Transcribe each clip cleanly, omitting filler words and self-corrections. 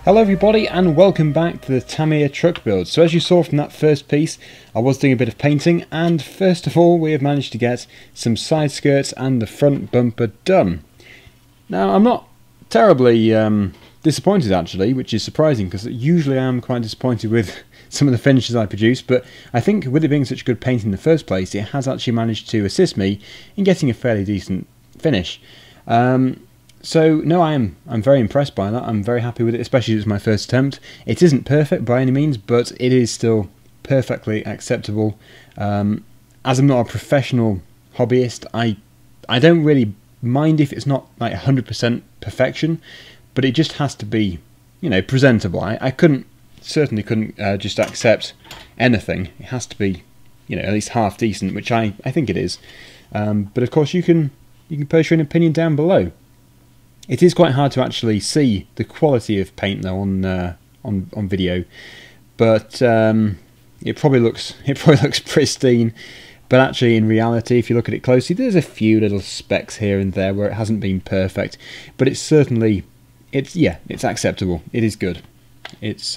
Hello everybody and welcome back to the Tamiya truck build. So as you saw from that first piece, I was doing a bit of painting, and first of all we have managed to get some side skirts and the front bumper done. Now I'm not terribly disappointed actually, which is surprising because usually I am quite disappointed with some of the finishes I produce, but I think with it being such good paint in the first place, it has actually managed to assist me in getting a fairly decent finish. So no, I'm very impressed by that. I'm very happy with it, especially as it's my first attempt. It isn't perfect by any means, but it is still perfectly acceptable. As I'm not a professional hobbyist, I don't really mind if it's not like 100% perfection, but it just has to be, you know, presentable. I certainly couldn't just accept anything. It has to be, you know, at least half decent, which I think it is. But of course, you can post your own opinion down below. It is quite hard to actually see the quality of paint though on video, but it probably looks pristine. But actually, in reality, if you look at it closely, there's a few little specks here and there where it hasn't been perfect. But it's certainly, it's acceptable. It is good. It's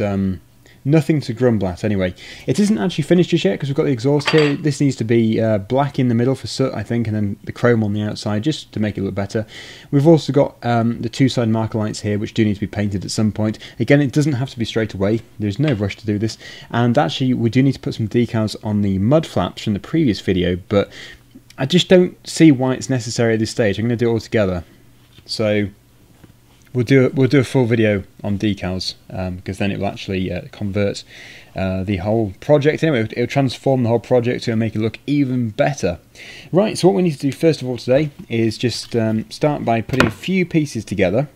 nothing to grumble at anyway. It isn't actually finished just yet because we've got the exhaust here. This needs to be black in the middle for soot, I think, and then the chrome on the outside just to make it look better. We've also got the two-side marker lights here, which do need to be painted at some point. Again, it doesn't have to be straight away. There's no rush to do this. And actually, we do need to put some decals on the mud flaps from the previous video, but I just don't see why it's necessary at this stage. I'm going to do it all together. So we'll do a full video on decals because then it will actually convert the whole project. Anyway, it'll transform the whole project to make it look even better. Right, so what we need to do first of all today is just start by putting a few pieces together.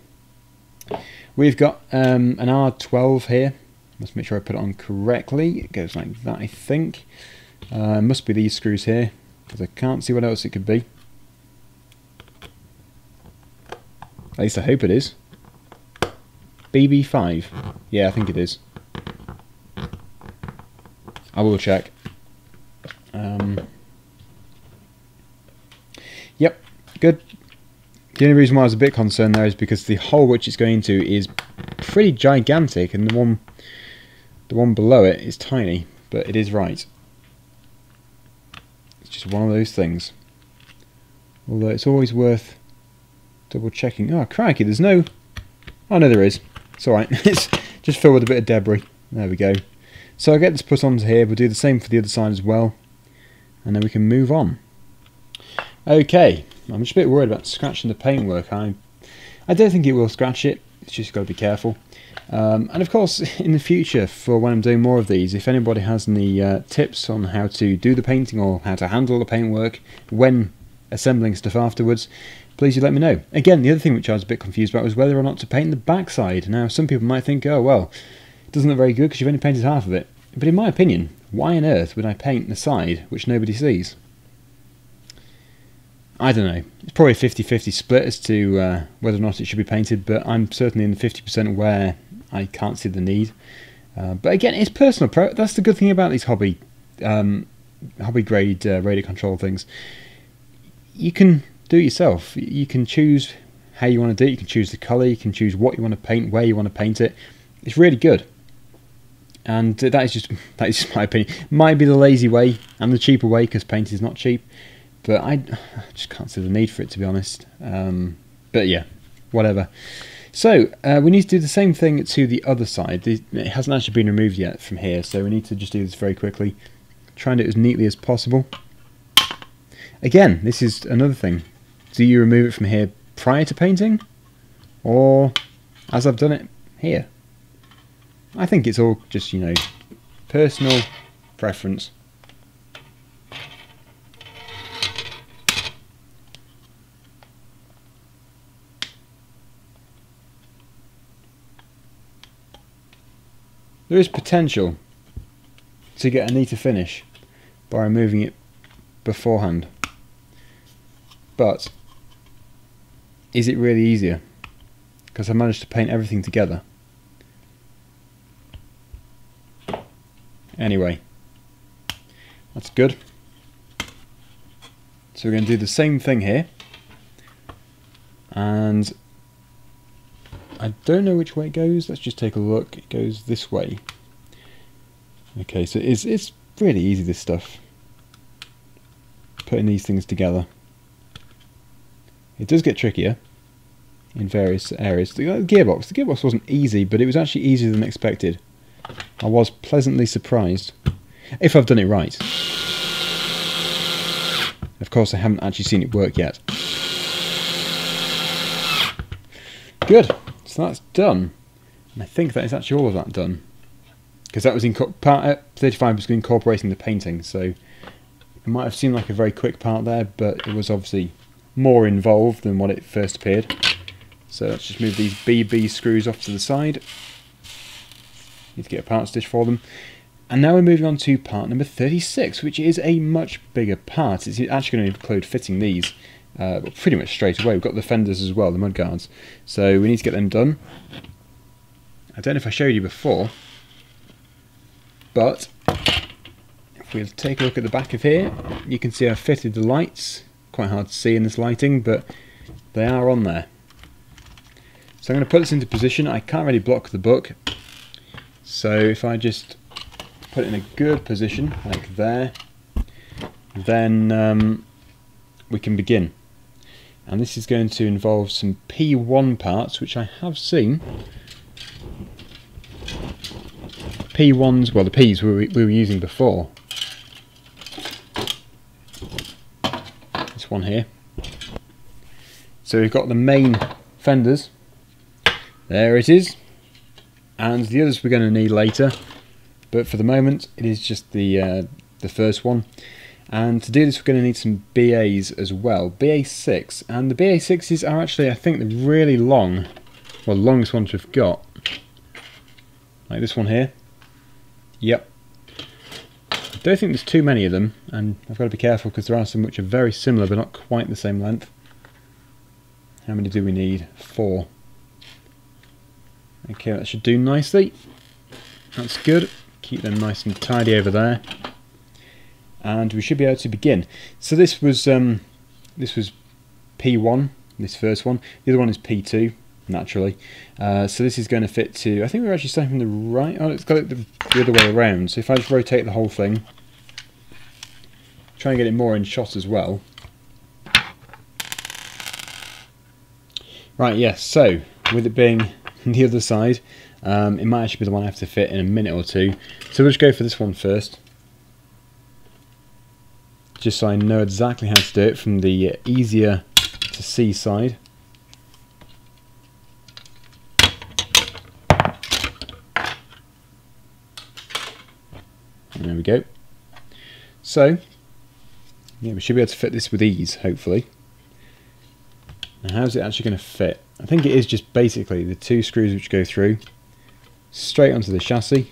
We've got an R12 here. Let's make sure I put it on correctly. It goes like that, I think. Must be these screws here because I can't see what else it could be. At least I hope it is. BB5. Yeah, I think it is. I will check. Yep, good. The only reason why I was a bit concerned there is because the hole which it's going into is pretty gigantic, and the one below it is tiny, but it is right. It's just one of those things. Although it's always worth double checking. Oh crikey, there's no... Oh no, there is. It's alright. It's just filled with a bit of debris. There we go. So I'll get this put onto here. We'll do the same for the other side as well, and then we can move on. Okay, I'm just a bit worried about scratching the paintwork. I don't think it will scratch it. It's just got to be careful. And of course, in the future, for when I'm doing more of these, if anybody has any tips on how to do the painting or how to handle the paintwork when assembling stuff afterwards, please do let me know. Again, the other thing which I was a bit confused about was whether or not to paint the backside. Now, some people might think, oh well, it doesn't look very good because you've only painted half of it. But in my opinion, why on earth would I paint the side which nobody sees? I don't know. It's probably a 50-50 split as to whether or not it should be painted, but I'm certainly in the 50% where I can't see the need. But again, it's personal. That's the good thing about these hobby grade radio control things. You can do it yourself. You can choose how you want to do it. You can choose the colour. You can choose what you want to paint, where you want to paint it. It's really good. And that is just my opinion. Might be the lazy way and the cheaper way because paint is not cheap. But I just can't see the need for it, to be honest. But yeah, whatever. So we need to do the same thing to the other side. It hasn't actually been removed yet from here, so we need to just do this very quickly. Try and do it as neatly as possible. Again, this is another thing. Do you remove it from here prior to painting, or as I've done it here? I think it's all just, you know, personal preference. There is potential to get a neater finish by removing it beforehand. But is it really easier? Because I managed to paint everything together. Anyway, that's good. So we're going to do the same thing here. And I don't know which way it goes. Let's just take a look. It goes this way. Okay, so it's really easy, this stuff. Putting these things together. It does get trickier in various areas. The gearbox wasn't easy, but it was actually easier than expected. I was pleasantly surprised. If I've done it right. Of course, I haven't actually seen it work yet. Good, so that's done. And I think that is actually all of that done. Because that was part 35 was incorporating the painting, so it might have seemed like a very quick part there, but it was obviously more involved than what it first appeared. So let's just move these BB screws off to the side. Need to get a part stitch for them. And now we're moving on to part number 36, which is a much bigger part. It's actually going to include fitting these pretty much straight away. We've got the fenders as well, the mudguards. So we need to get them done. I don't know if I showed you before, but if we take a look at the back of here, you can see I've fitted the lights. Quite hard to see in this lighting, but they are on there. So I'm going to put this into position. I can't really block the book, so if I just put it in a good position, like there, then we can begin. And this is going to involve some P1 parts, which I have seen. P1s, well, the Ps we were using before. This one here. So we've got the main fenders. There it is. And the others we're going to need later. But for the moment, it is just the first one. And to do this, we're going to need some BAs as well. BA6, and the BA6s are actually, I think, the really long, well, the longest ones we've got. Like this one here. Yep. I don't think there's too many of them, and I've got to be careful because there are some which are very similar but not quite the same length. How many do we need? 4. Okay, that should do nicely. That's good. Keep them nice and tidy over there. And we should be able to begin. So this was P1, this first one. The other one is P2, naturally. So this is going to fit to, I think we're actually starting from the right. Oh, it's got it the other way around. So if I just rotate the whole thing, try and get it more in shot as well. Right, yes. So with it being the other side, it might actually be the one I have to fit in a minute or two. So we'll just go for this one first. Just so I know exactly how to do it from the easier to see side. And there we go. So, yeah, we should be able to fit this with ease, hopefully. Now, how's it actually going to fit? I think it is just basically the 2 screws which go through straight onto the chassis.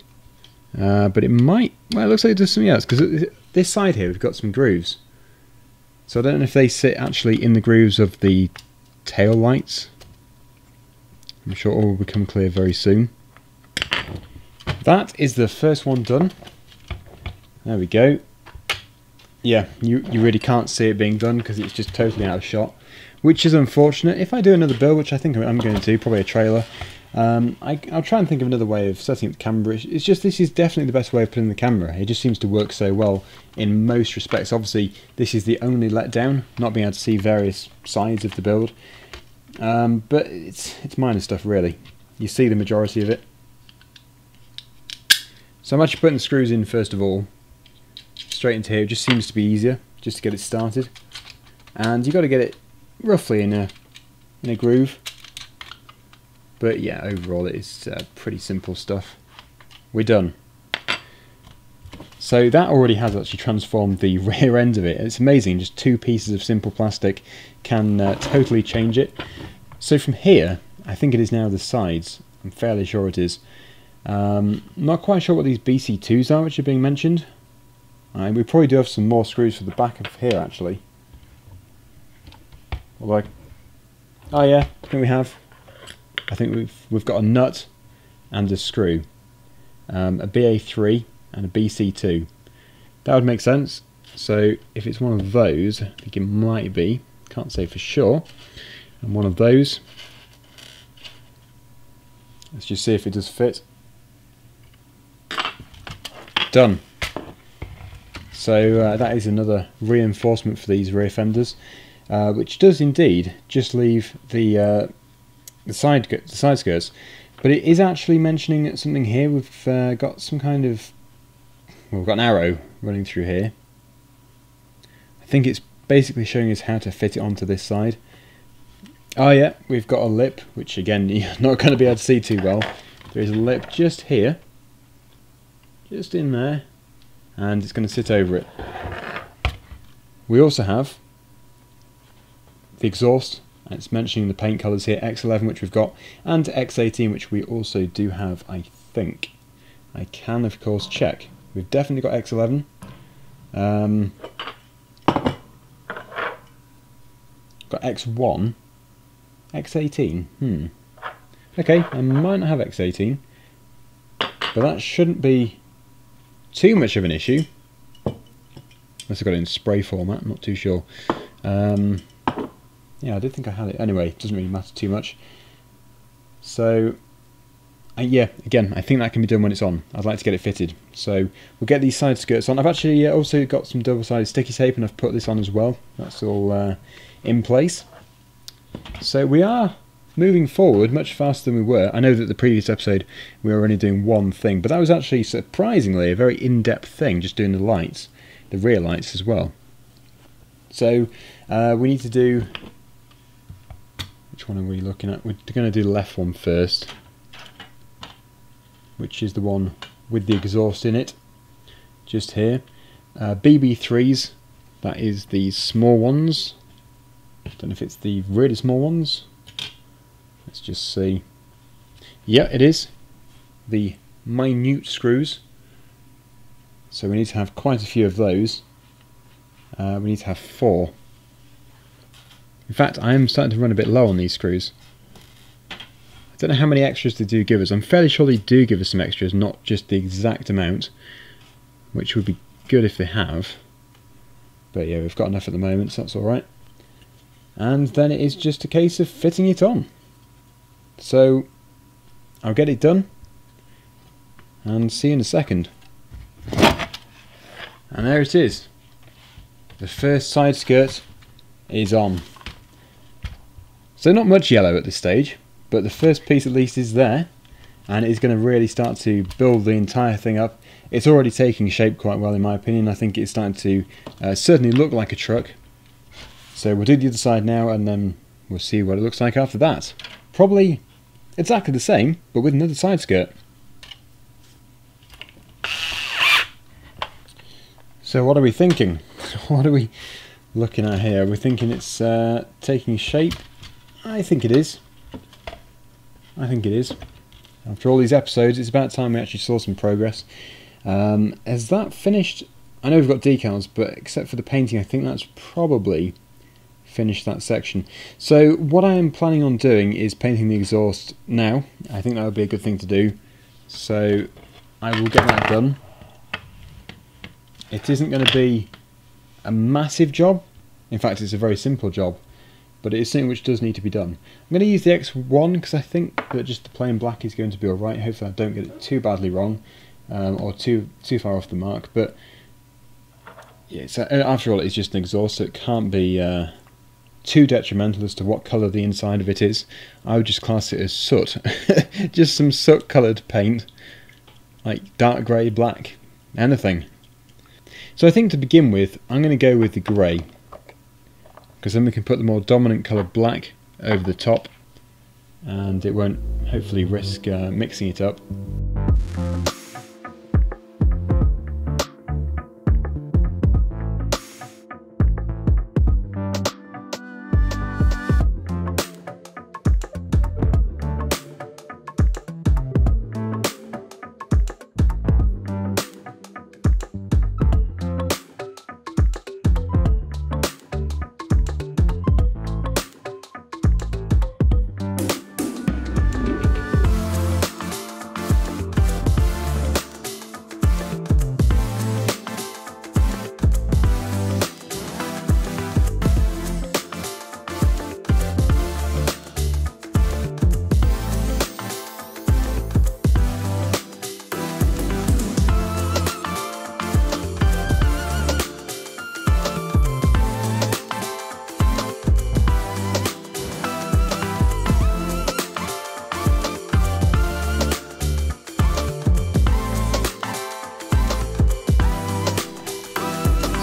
But it might, well, it looks like it does something else, because this side here we've got some grooves. So I don't know if they sit actually in the grooves of the tail lights. I'm sure all will become clear very soon. That is the first one done. There we go. Yeah, you really can't see it being done because it's just totally out of shot, which is unfortunate. If I do another build, which I think I'm going to, probably a trailer, I'll try and think of another way of setting up the camera. It's just this is definitely the best way of putting the camera. It just seems to work so well in most respects. Obviously, this is the only letdown, not being able to see various sides of the build. But it's minor stuff, really. You see the majority of it. So I'm actually putting the screws in first of all. Straight into here. It just seems to be easier, just to get it started. And you've got to get it roughly in a groove. But yeah, overall it is pretty simple stuff. We're done. So that already has actually transformed the rear end of it. It's amazing, just 2 pieces of simple plastic can totally change it. So from here, I think it is now the sides. I'm fairly sure it is. Not quite sure what these BC2s are which are being mentioned. We probably do have some more screws for the back of here actually. Although, oh yeah, I think we have. I think we've got a nut and a screw, a BA3 and a BC2. That would make sense. So if it's one of those, I think it might be, can't say for sure, and one of those, Let's just see if it does fit. Done. So that is another reinforcement for these rear fenders, which does indeed just leave the side skirts. But it is actually mentioning something here. We've got some kind of... well, we've got an arrow running through here. I think it's basically showing us how to fit it onto this side. Oh yeah, we've got a lip, which again you're not going to be able to see too well. There is a lip just here, just in there, and it's going to sit over it. We also have the exhaust, and it's mentioning the paint colours here, X11 which we've got, and X18 which we also do have, I think. I can of course check. We've definitely got X11. Got X1. X18, okay, I might not have X18, but that shouldn't be too much of an issue. Unless I got it in spray format, I'm not too sure. Yeah, I did think I had it. Anyway, it doesn't really matter too much. So, yeah, again, I think that can be done when it's on. I'd like to get it fitted. So, we'll get these side skirts on. I've actually also got some double-sided sticky tape, and I've put this on as well. That's all in place. So we are moving forward much faster than we were. I know that the previous episode we were only doing one thing, but that was actually surprisingly a very in-depth thing, just doing the lights, the rear lights as well. So we need to do... which one are we looking at? We're going to do the left one first, which is the one with the exhaust in it, just here. BB3s, that is the small ones. Don't know if it's the really small ones. Let's just see. Yeah, it is. The minute screws. So we need to have quite a few of those. We need to have 4. In fact, I am starting to run a bit low on these screws. I don't know how many extras they do give us. I'm fairly sure they do give us some extras, not just the exact amount, which would be good if they have. But yeah, we've got enough at the moment, so that's alright. And then it is just a case of fitting it on. So I'll get it done and see you in a second. And there it is. The first side skirt is on. So not much yellow at this stage, but the first piece at least is there, and it is going to really start to build the entire thing up. It's already taking shape quite well in my opinion. I think it's starting to certainly look like a truck. So we'll do the other side now, and then we'll see what it looks like after that. Probably exactly the same, but with another side skirt. So what are we thinking? What are we looking at here? We're thinking it's taking shape. I think it is. I think it is. After all these episodes, it's about time we actually saw some progress. Has that finished? I know we've got decals, but except for the painting, I think that's probably finished that section. So what I am planning on doing is painting the exhaust now. I think that would be a good thing to do. So I will get that done. It isn't going to be a massive job. In fact, it's a very simple job, but it is something which does need to be done. I'm going to use the X1 because I think that just the plain black is going to be alright. Hopefully I don't get it too badly wrong, or too far off the mark. But yeah, so after all, it's just an exhaust, so it can't be too detrimental as to what colour the inside of it is. I would just class it as soot. Just some soot coloured paint, like dark grey, black, anything. So I think to begin with, I'm going to go with the grey, because then we can put the more dominant colour black over the top, and it won't hopefully risk mixing it up.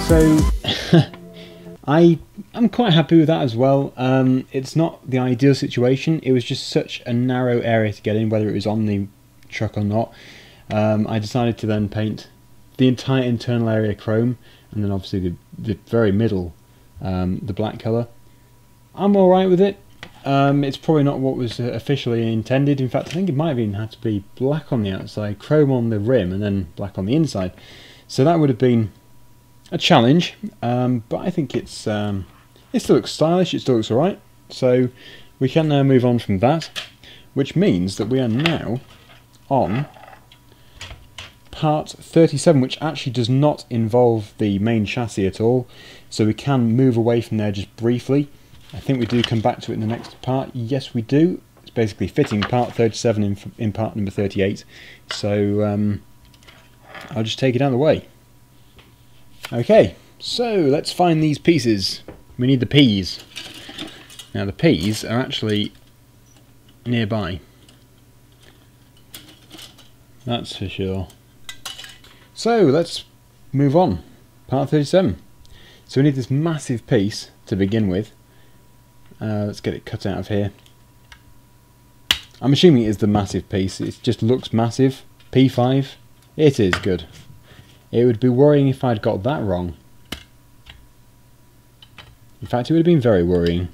So I'm quite happy with that as well. It's not the ideal situation. It was just such a narrow area to get in, whether it was on the truck or not. I decided to then paint the entire internal area chrome, and then obviously the very middle the black colour. I'm alright with it. It's probably not what was officially intended. In fact, I think it might have even had to be black on the outside, chrome on the rim, and then black on the inside. So that would have been a challenge, but I think it still looks stylish, it still looks alright. So we can now move on from that, which means that we are now on part 37, which actually does not involve the main chassis at all, so we can move away from there just briefly. I think we do come back to it in the next part. Yes, we do. It's basically fitting part 37 in part number 38, so I'll just take it out of the way. Okay, so let's find these pieces. We need the P's. Now the P's are actually nearby, that's for sure. So let's move on. Part 37. So we need this massive piece to begin with. Let's get it cut out of here. I'm assuming it is the massive piece. It just looks massive. P5. It is good. It would be worrying if I'd got that wrong. In fact, it would have been very worrying.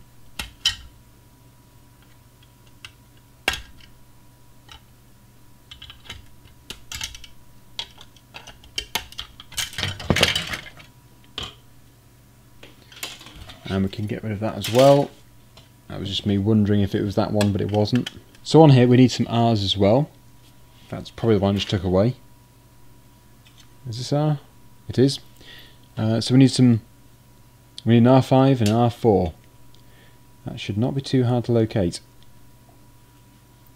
And we can get rid of that as well. That was just me wondering if it was that one, but it wasn't. So on here we need some R's as well. That's probably the one I just took away. Is this R? It is. So we need an R5 and an R4. That should not be too hard to locate.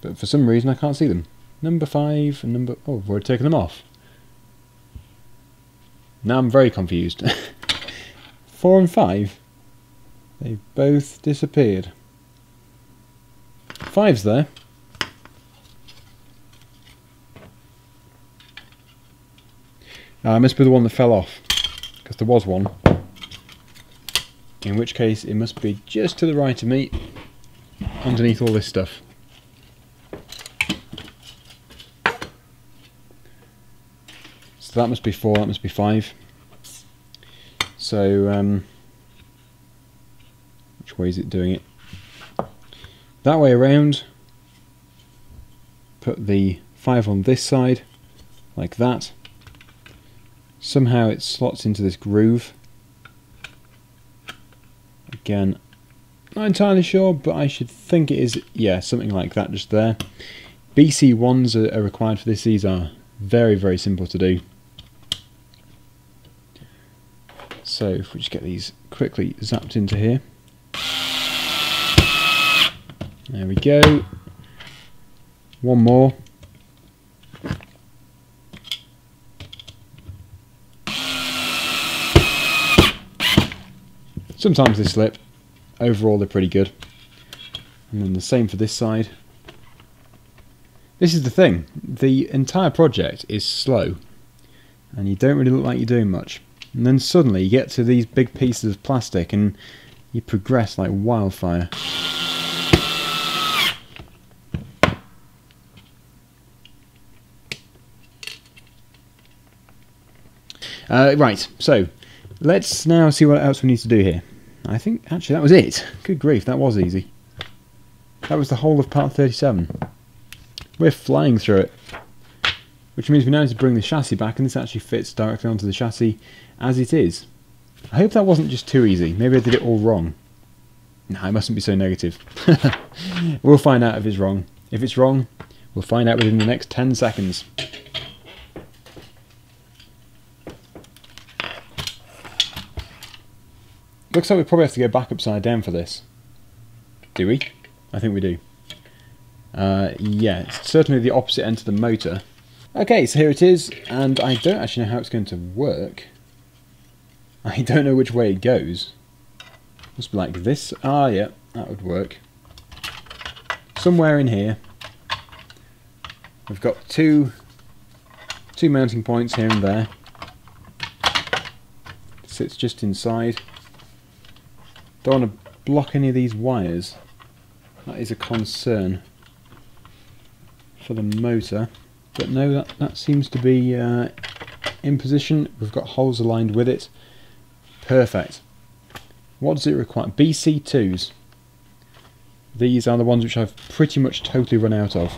But for some reason I can't see them. Number 5 and number... oh, we've already taken them off. Now I'm very confused. 4 and 5? They've both disappeared. 5's there. It must be the one that fell off, because there was one. In which case it must be just to the right of me, underneath all this stuff. So that must be 4, that must be 5. So, which way is it doing it? That way around. Put the 5 on this side, like that. Somehow it slots into this groove. Again, not entirely sure, but I should think it is, yeah, something like that just there. BC1s are required for this. These are very, very simple to do. So if we just get these quickly zapped into here. There we go. One more. Sometimes they slip. Overall they're pretty good. And then the same for this side. This is the thing. The entire project is slow. And you don't really look like you're doing much. And then suddenly you get to these big pieces of plastic and you progress like wildfire. Right, so let's now see what else we need to do here. I think actually that was it. Good grief, that was easy. That was the whole of part 37. We're flying through it. Which means we now need to bring the chassis back, and this actually fits directly onto the chassis as it is. I hope that wasn't just too easy. Maybe I did it all wrong. No, I mustn't be so negative. We'll find out if it's wrong. If it's wrong, we'll find out within the next 10 seconds. Looks like we probably have to go back upside down for this. Do we? I think we do. Yeah, it's certainly the opposite end to the motor. Okay, so here it is, and I don't actually know how it's going to work. I don't know which way it goes. Must be like this. Ah, yeah, that would work. Somewhere in here, we've got two mounting points here and there. sits just inside. Don't want to block any of these wires. That is a concern for the motor. But no, that seems to be in position. We've got holes aligned with it. Perfect. What does it require? BC2s. These are the ones which I've pretty much totally run out of.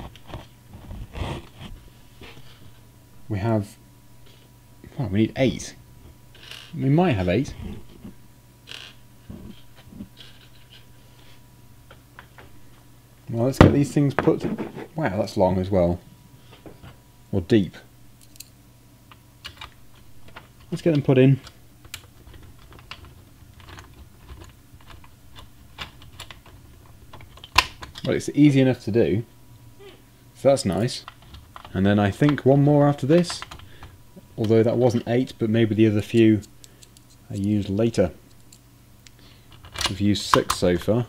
We have... well, we need 8. We might have 8. Well, let's get these things put... wow, that's long as well. Or deep. Let's get them put in. Well, it's easy enough to do. So that's nice. And then I think one more after this. Although that wasn't 8, but maybe the other few I used later. We've used 6 so far.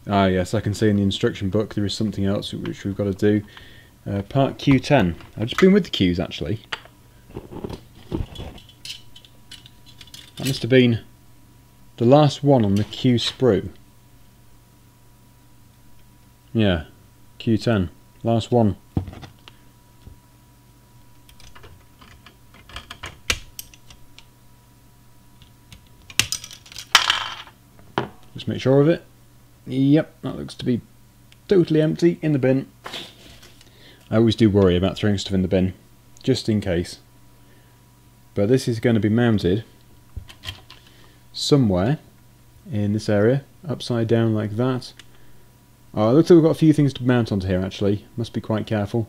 Ah yes, I can see in the instruction book there is something else which we've got to do. Part Q10. I've just been with the Qs actually. That must have been the last one on the Q sprue. Yeah, Q10. Last one. Just make sure of it. Yep, that looks to be totally empty in the bin. I always do worry about throwing stuff in the bin, just in case. But this is going to be mounted somewhere in this area, upside down like that. Oh, it looks like we've got a few things to mount onto here actually, must be quite careful.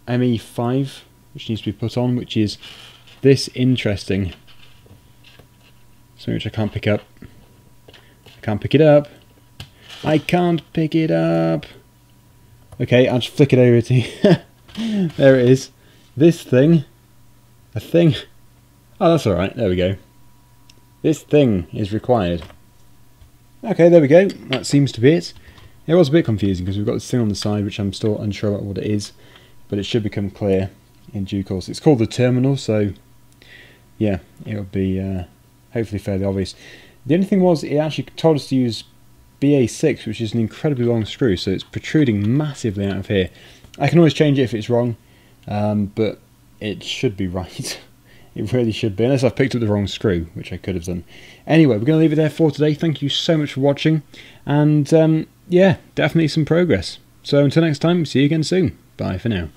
ME5, which needs to be put on, which is this interesting. Something which I can't pick up. I can't pick it up. I can't pick it up. Okay, I'll just flick it over to you. There it is. This thing. A thing. Oh, that's alright. There we go. This thing is required. Okay, there we go. That seems to be it. It was a bit confusing because we've got this thing on the side which I'm still unsure about what it is. But it should become clear in due course. It's called the terminal, so yeah, it'll be hopefully fairly obvious. The only thing was, it actually told us to use BA6, which is an incredibly long screw, so it's protruding massively out of here. I can always change it if it's wrong, but it should be right. It really should be, unless I've picked up the wrong screw, which I could have done. Anyway, we're going to leave it there for today. Thank you so much for watching, and yeah, definitely some progress. So until next time, see you again soon. Bye for now.